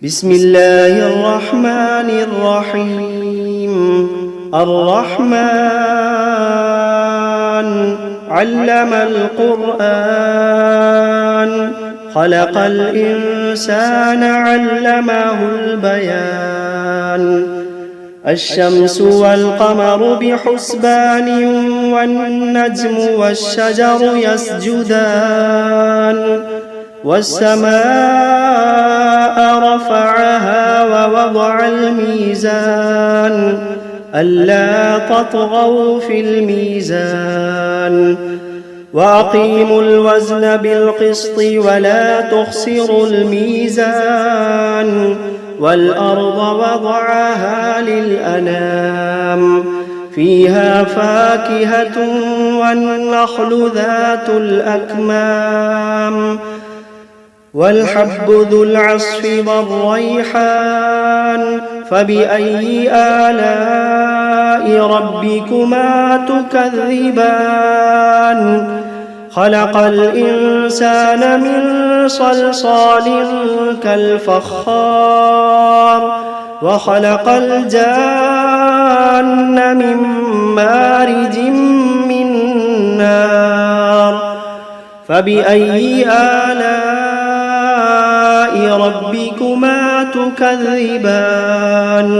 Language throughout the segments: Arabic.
بسم الله الرحمن الرحيم. الرحمن علم القرآن، خلق الإنسان علمه البيان. الشمس والقمر بحسبان، والنجم والشجر يسجدان. والسماء رفعها ووضع الميزان، ألا تطغوا في الميزان. وأقيموا الوزن بالقسط ولا تخسروا الميزان. والأرض وضعها للأنام، فيها فاكهة والنخل ذات الأكمام، والحب ذو العصف والريحان. فبأي آلاء ربكما تكذبان؟ خلق الإنسان من صلصال كالفخار، وخلق الجان من مارج من نار. فبأي آلاء ربكما تكذبان؟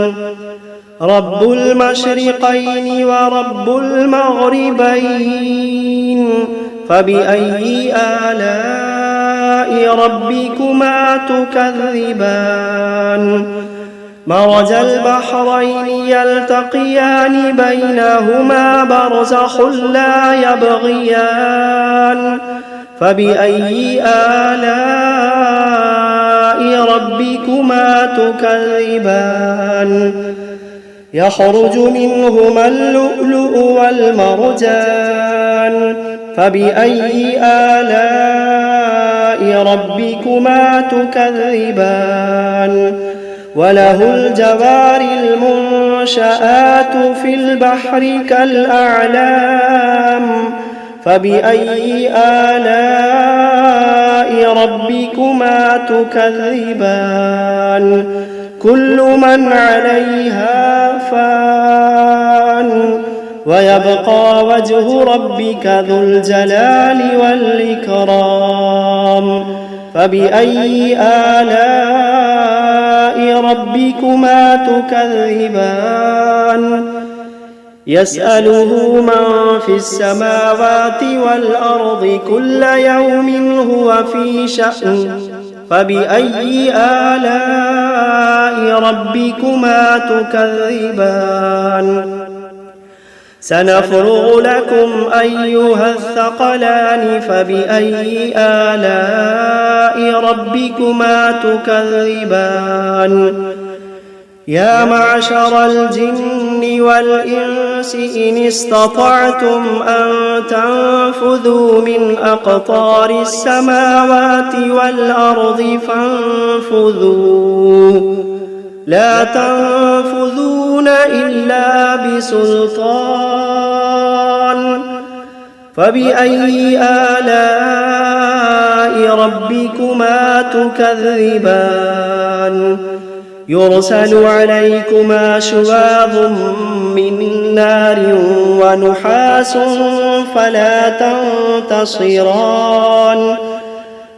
رب المشرقين ورب المغربين. فبأي آلاء ربكما تكذبان؟ مرج البحرين يلتقيان، بينهما برزخ لا يبغيان. فبأي آلاء ربكما تكذبان؟ يخرج منهما اللؤلؤ والمرجان. فبأي آلاء ربكما تكذبان؟ وله الجوار المنشآت في البحر كالأعلام. فبأي آلاء ربكما تكذبان؟ كل من عليها فان، ويبقى وجه ربك ذو الجلال والإكرام. فبأي آلاء ربكما تكذبان؟ يسأله من في السماوات والأرض كل يوم هو في شأن. فبأي آلاء ربكما تكذبان؟ سنفرغ لكم أيها الثقلان. فبأي آلاء ربكما تكذبان؟ يا معشر الجن والإنس إن استطعتم أن تنفذوا من أقطار السماوات والأرض فانفذوا، لا تنفذون إلا بسلطان. فبأي آلاء ربكما تكذبان؟ يرسل عليكما شواظ من نار ونحاس فلا تنتصران.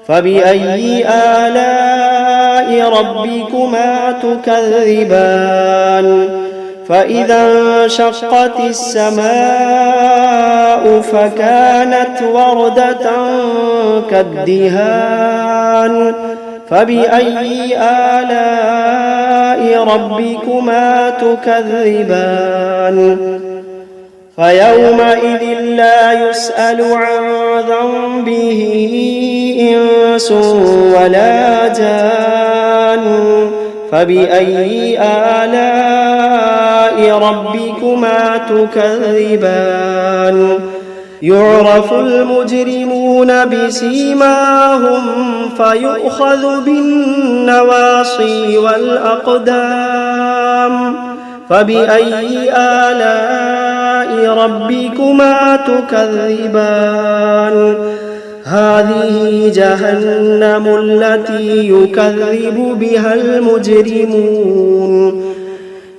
فبأي آلاء ربكما تكذبان؟ فإذا انشقت السماء فكانت وردة كالدهان. فبأي آلاء ربكما تكذبان؟ فيومئذ لا يسأل عن ذنبه إنس ولا جان. فبأي آلاء ربكما تكذبان؟ يعرف المجرمون بسيماهم فيؤخذ بالنواصي والأقدام. فبأي آلاء ربكما تكذبان؟ هذه جهنم التي يكذب بها المجرمون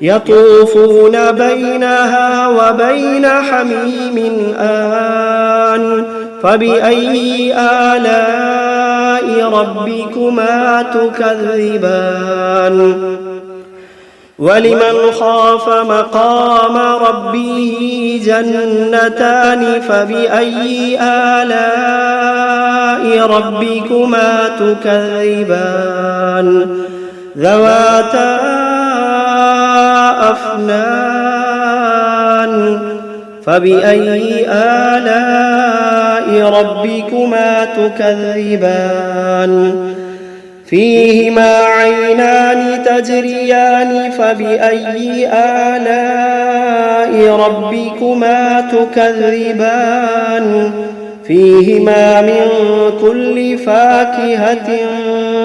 يطوفون بينها وبين حميم آن فبأي آلاء ربكما تكذبان ولمن خاف مقام ربه جنتان فبأي آلاء ربكما تكذبان ذواتا أفنان فبأي آلاء ربكما تكذبان فيهما عينان تجريان فبأي آلاء ربكما تكذبان فيهما من كل فاكهة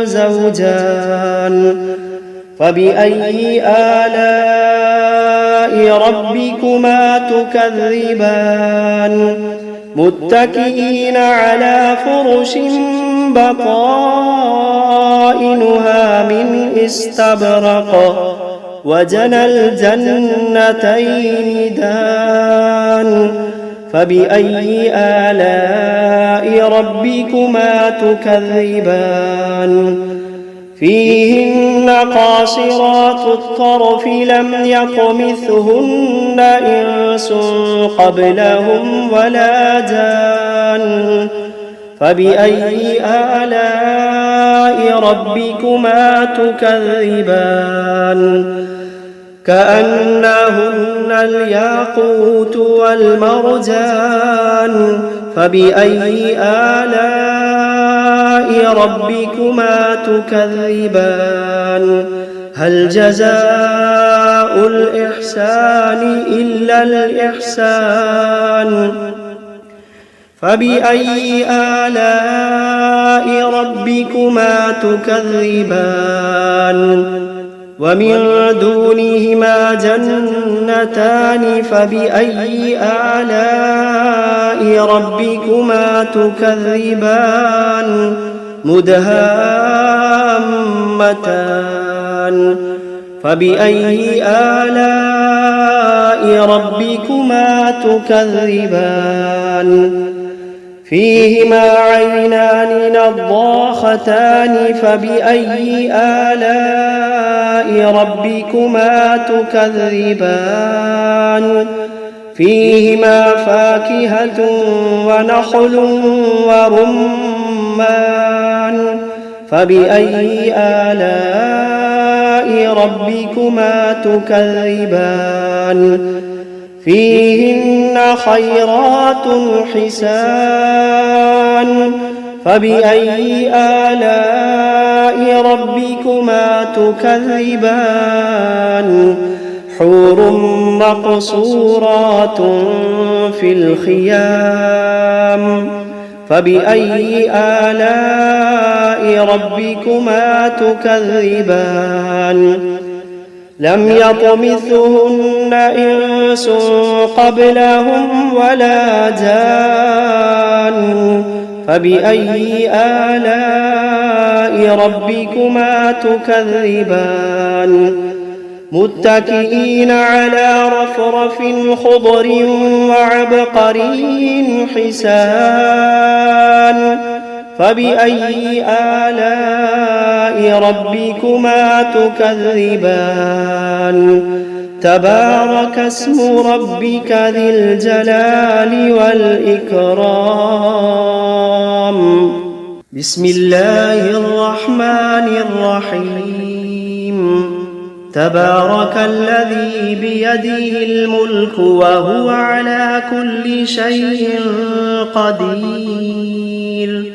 زوجان فبأي آلاء ربكما تكذبان متكئين على فرش بطائنها من استبرق وجنى الجنتين دان فبأي آلاء ربكما تكذبان فيهن قاصرات الطرف لم يطمثهن إنس قبلهم ولا جان فبأي آلاء ربكما تكذبان كأنهن الياقوت والمرجان فبأي آلاء ربكما تكذبان هل جزاء الإحسان إلا الإحسان فبأي آلاء ربكما تكذبان ومن دونهما جنتان فبأي آلاء ربكما تكذبان مدهامتان فبأي آلاء ربكما تكذبان فيهما عينان نضاختان فبأي آلاء ربكما تكذبان فيهما فاكهة ونخل ورمان فبأي آلاء ربكما تكذبان فيهن خيرات حسان فبأي آلاء ربكما تكذبان حور مقصورات في الخيام فبأي آلاء ربكما تكذبان لم يطمثهن إنس قبلهم ولا جان فبأي آلاء ربكما تكذبان متكئين على رفرف خضر وعبقري حسان فبأي آلاء ربكما تكذبان تبارك اسم ربك ذي الجلال والإكرام بسم الله الرحمن الرحيم تبارك الذي بيده الملك وهو على كل شيء قدير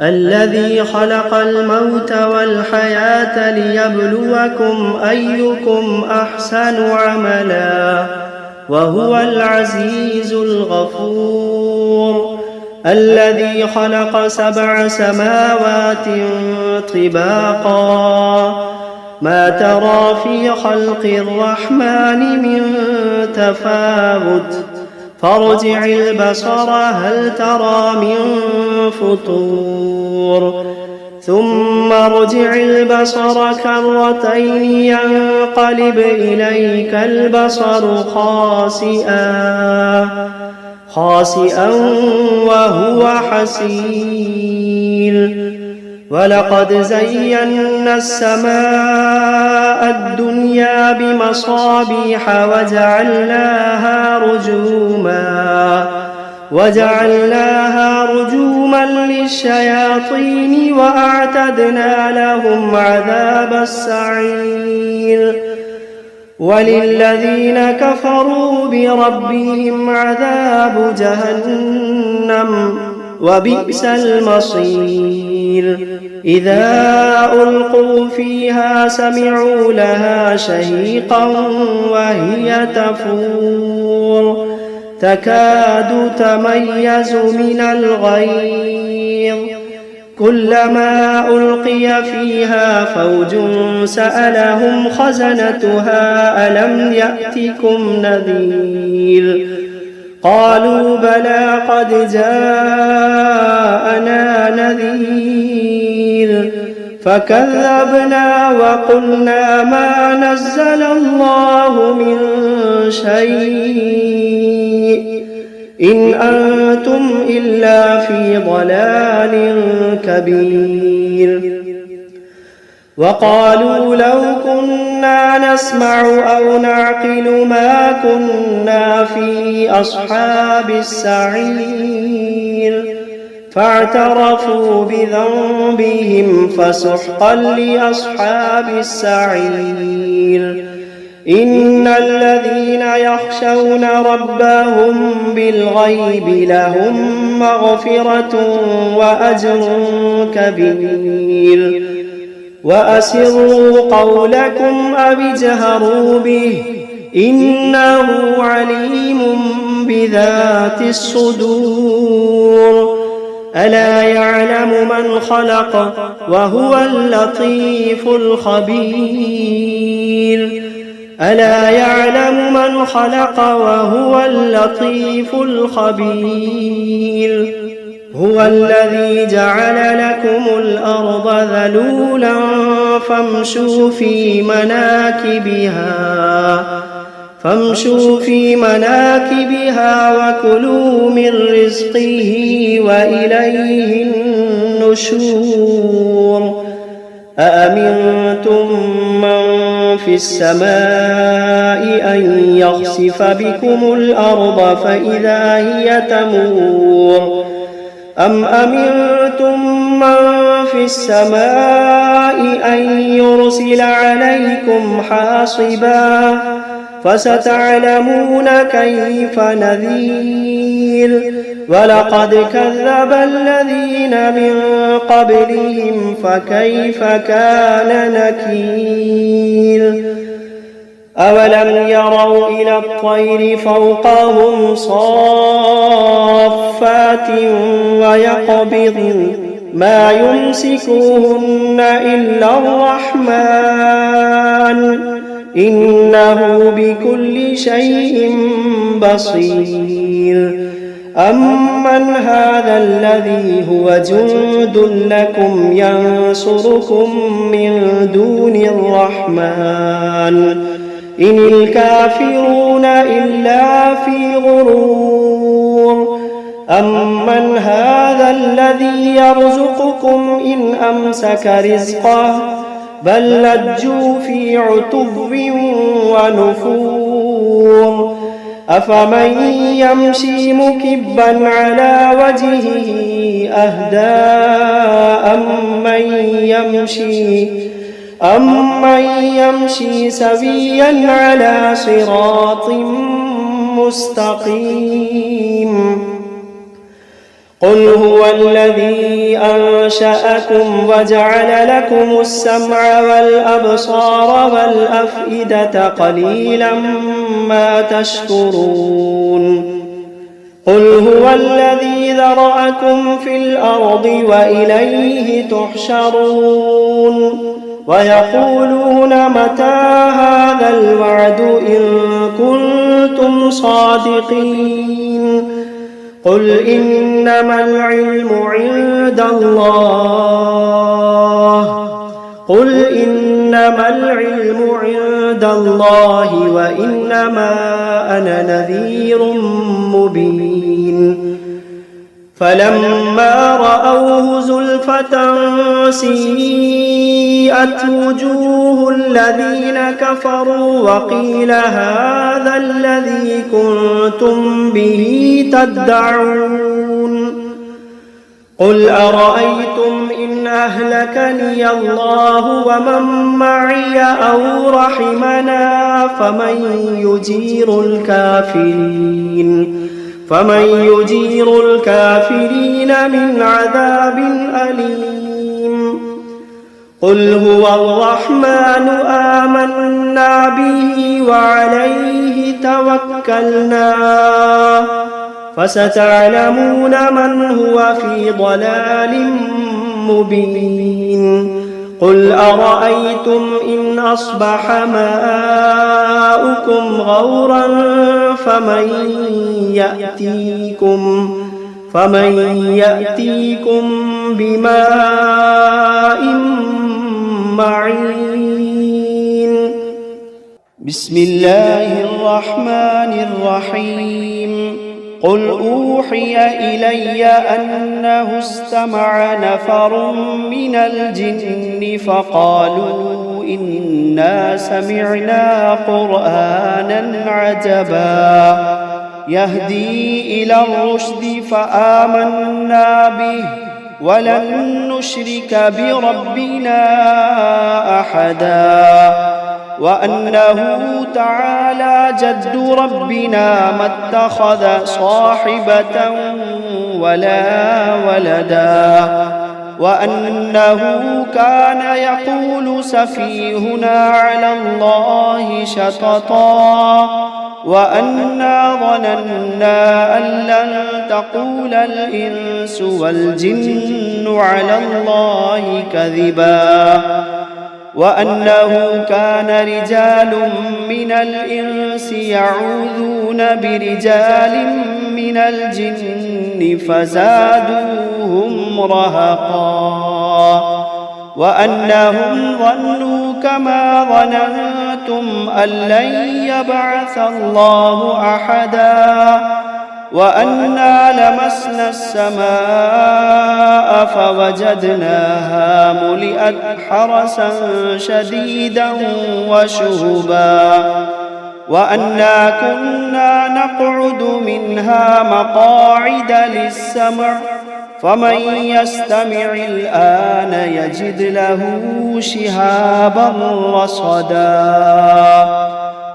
الذي خلق الموت والحياة ليبلوكم أيكم أحسن عملا وهو العزيز الغفور الذي خلق 7 سماوات طباقا ما ترى في خلق الرحمن من تفاوت فارجع البصر هل ترى من فطور ثم ارجع البصر كرتين ينقلب إليك البصر خاسئا وهو حسير ولقد زينا السماء الدنيا بمصابيح وجعلناها رجوما للشياطين وأعتدنا لهم عذاب السعير وللذين كفروا بربهم عذاب جهنم وبئس المصير إذا ألقوا فيها سمعوا لها شهيقا وهي تفور تكاد تميز من الغيظ كلما ألقي فيها فوج سألهم خزنتها ألم يأتكم نذير قالوا بلى قد جاءنا نذير فكذبنا وقلنا ما نزل الله من شيء إن أنتم إلا في ضلال كبير وقالوا لو كنا نسمع أو نعقل ما كنا في أصحاب السعير فاعترفوا بذنبهم فسحقا لأصحاب السعير إن الذين يخشون ربهم بالغيب لهم مغفرة وأجر كبير وأسروا قولكم أو اجهروا به إنه عليم بذات الصدور ألا يعلم من خلق وهو اللطيف الخبير ألا يعلم من خلق وهو اللطيف الخبير هو الذي جعل لكم الأرض ذلولا فامشوا في مناكبها وكلوا من رزقه وإليه النشور أأمنتم من في السماء أن يخسف بكم الأرض فإذا هي تمور أم أمنتم من في السماء أن يرسل عليكم حاصبا فستعلمون كيف نذير ولقد كذب الذين من قبلهم فكيف كان نكير أولم يروا إلى الطير فوقهم صافات ويقبضن ما يمسكوهن إلا الرحمن إنه بكل شيء بصير أمن هذا الذي هو جند لكم ينصركم من دون الرحمن إن الكافرون إلا في غرور أمن هذا الذي يرزقكم إن أمسك رزقه بل لجوا في عتب ونفور أفمن يمشي مكبا على وجهه أهدى أمن يمشي سويا على صراط مستقيم قل هو الذي أنشأكم وجعل لكم السمع والأبصار والأفئدة قليلا ما تشكرون قل هو الذي ذرأكم في الأرض وإليه تحشرون ويقولون متى هذا الوعد إن كنتم صادقين قل إنما العلم عند الله وإنما أنا نذير مبين فلما رأوه زلفة سيئت وجوه الذين كفروا وقيل هذا الذي كنتم به تدعون قل أرأيتم إن أهلكني الله ومن معي أو رحمنا فمن يجير الكافرين من عذاب أليم قل هو الرحمن آمنا به وعليه توكلنا فستعلمون من هو في ضلال مبين قل أرأيتم إن أصبح ماؤكم غورا فمن يأتيكم بماء معين بسم الله الرحمن الرحيم قل أوحي إلي أنه استمع نفر من الجن فقالوا إنا سمعنا قرآنا عجبا يهدي إلى الرشد فآمنا به ولن نشرك بربنا أحدا وأنه تعالى جد ربنا ما اتخذ صاحبة ولا ولدا وأنه كان يقول سفيهنا على الله شططا وأنا ظننا أن لن تقول الإنس والجن على الله كذبا وأنه كان رجال من الإنس يعوذون برجال من الجن فزادوهم رهقا وأنهم ظنوا كما ظننتم أن لن يبعث الله أحدا وأنا لمسنا السماء فوجدناها ملئت حرسا شديدا وشهبا وأنا كنا نقعد منها مقاعد للسمع فمن يستمع الآن يجد له شهابا رصدا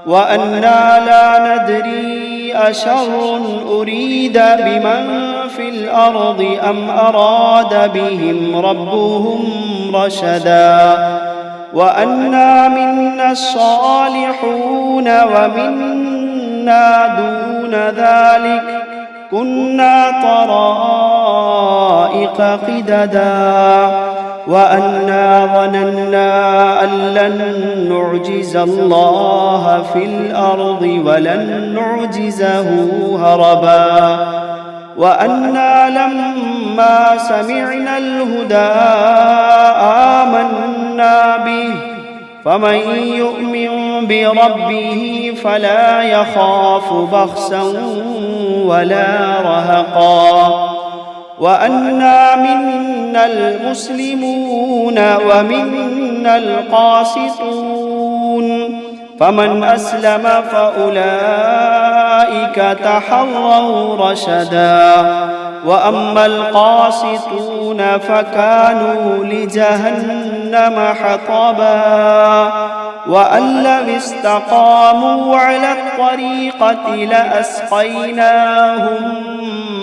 وأنا لا ندري أشر أريد بمن في الأرض أم أراد بهم ربهم رشدا وأنا منا الصالحون ومنا دون ذلك كنا طرائق قددا وأنا ظننا أن لن نعجز الله في الأرض ولن نعجزه هربا وأنا لما سمعنا الهدى آمنا به فمن يؤمن بربه فلا يخاف بخسا ولا رهقا وأنا منا المسلمون ومنا القاسطون فمن أسلم فأولئك تحروا رشدا وأما القاسطون فكانوا لجهنم حطبا وأن لو استقاموا على الطريقة لأسقيناهم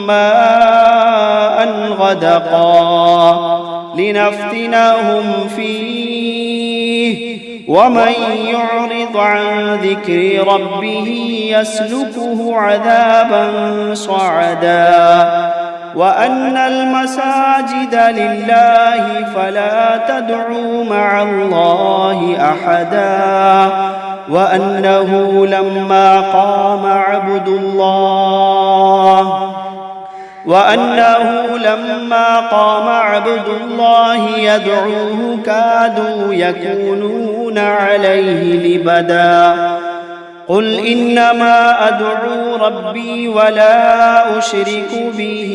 ماء غدقا لنفتنهم فيه ومن يعرض عن ذكر ربه يسلكه عذابا صعدا وأن المساجد لله فلا تدعوا مع الله أحدا وأنه لما قام عبد الله يدعوه كادوا يكونون عليه لبدا قل إنما أدعو ربي ولا أشرك به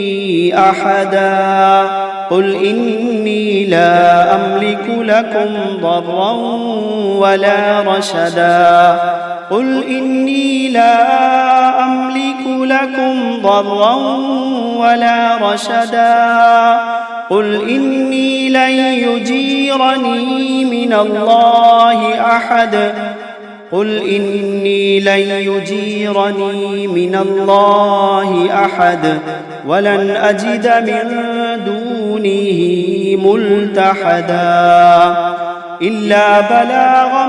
أحدا قل إني لا أملك لكم ضرا ولا رشدا قل إني لا أملك لكم ضرا ولا رشدا قل إني لن يجيرني من الله أحد قل إني لن يجيرني من الله أحد ولن أجد من دونه ملتحدا إلا بلاغا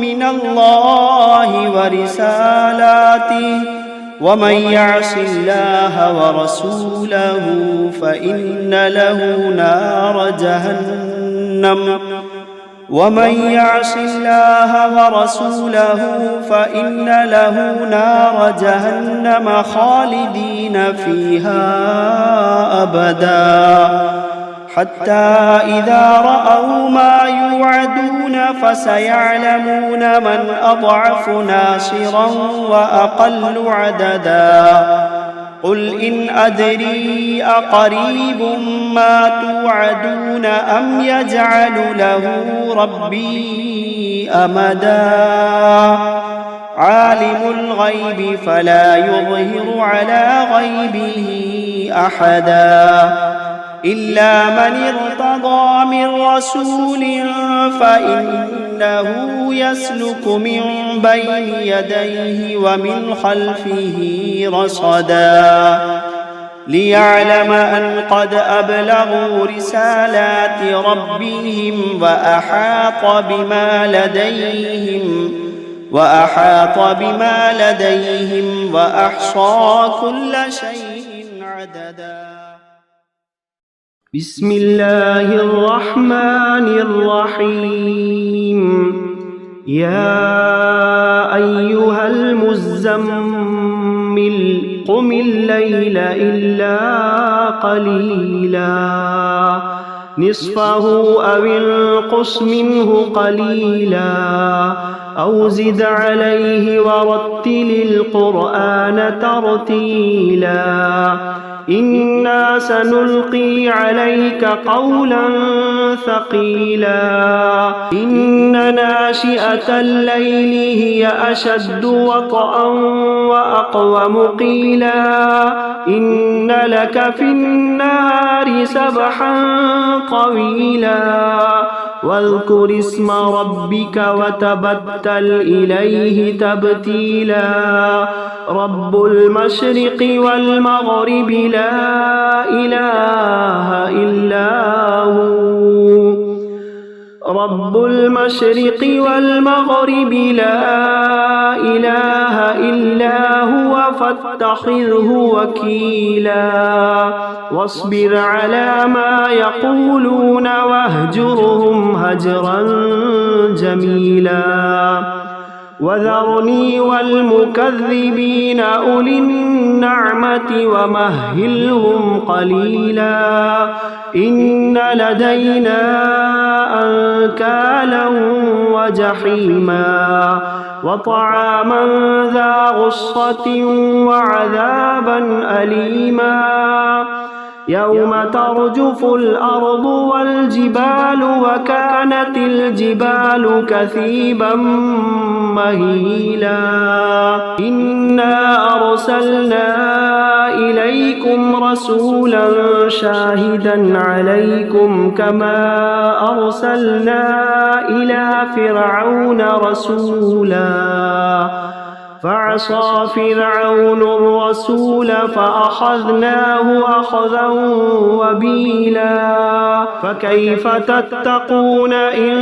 من الله ورسالاته ومن يعص الله ورسوله فإن له نار جهنم خالدين فيها أبدا حتى إذا رأوا ما يوعدون فسيعلمون من أضعف ناصرا وأقل عددا قل إن أدري أقريب ما توعدون أم يجعل له ربي أمدا عالم الغيب فلا يظهر على غيبه أحدا إلا من ارتضى من رسول فإنه يسلك من بين يديه ومن خلفه رصدا ليعلم أن قد أبلغوا رسالات ربهم وأحاط بما لديهم وأحصى كل شيء عددا. بسم الله الرحمن الرحيم. يا أيها المزمل قم الليل إلا قليلا نصفه أو انقص منه قليلا أو زد عليه ورتل القرآن ترتيلا إنا سنلقي عليك قولا ثقيلا إن ناشئة الليل هي أشد وطئا وأقوم قيلا إن لك في النهار سبحا طويلا واذكر اسم ربك وتبتل إليه تبتيلا رب المشرق والمغرب لا إله إلا هو رب المشرق والمغرب لا إله إلا هو فاتخذه وكيلا واصبر على ما يقولون واهجرهم هجرا جميلا وذرني والمكذبين أولي النعمة ومهلهم قليلا إن لدينا أنكالا وجحيما وطعاما ذا غصة وعذابا أليما يوم ترجف الأرض والجبال وكانت الجبال كثيبا مهيلا إنا أرسلنا إليكم رسولا شاهدا عليكم كما أرسلنا إلى فرعون رسولا فعصى فرعون الرسول فأخذناه أخذا وبيلا فكيف تتقون إن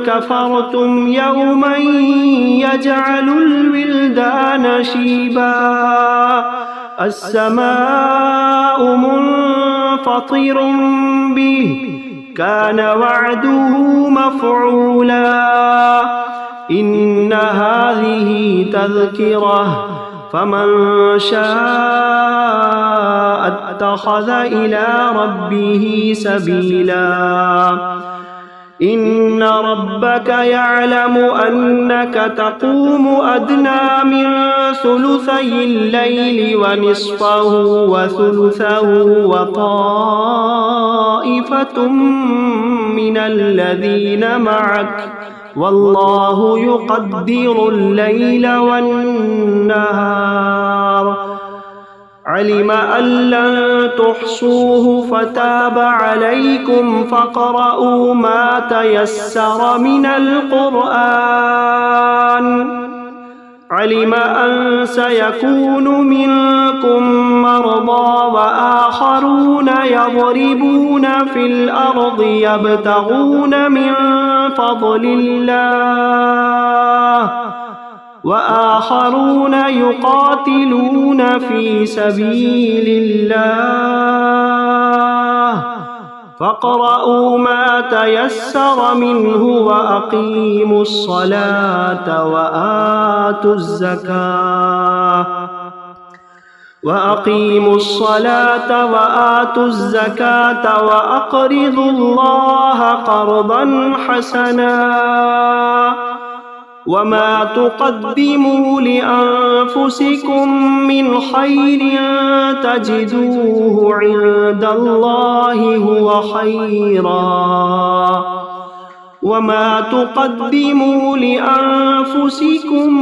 كفرتم يوما يجعل الولدان شيبا السماء منفطر به كان وعده مفعولا إن هذه تذكرة فمن شاء اتخذ إلى ربه سبيلا إن ربك يعلم أنك تقوم أدنى من ثلثي الليل ونصفه وثلثه وطائفة من الذين معك والله يقدر الليل والنهار علم أن لن تحصوه فتاب عليكم فاقرؤوا ما تيسر من القرآن علم أن سيكون منكم مرضى وآخرون يضربون في الأرض يبتغون من فضل الله وآخرون يقاتلون في سبيل الله فاقرؤوا ما تيسر منه وأقيموا الصلاة وآتوا الزكاة وأقرضوا الله قرضا حسنا وما تقدموا لأنفسكم من خير تجدوه عند الله هو خيرا وما تقدموا لأنفسكم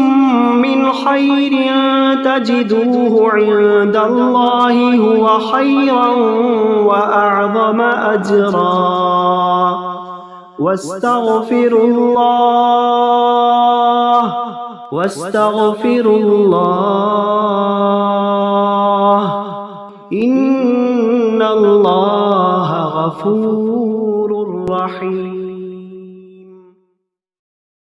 من خير تجدوه عند الله هو خيرا وأعظم أجرا واستغفروا الله إن الله غفور رحيم.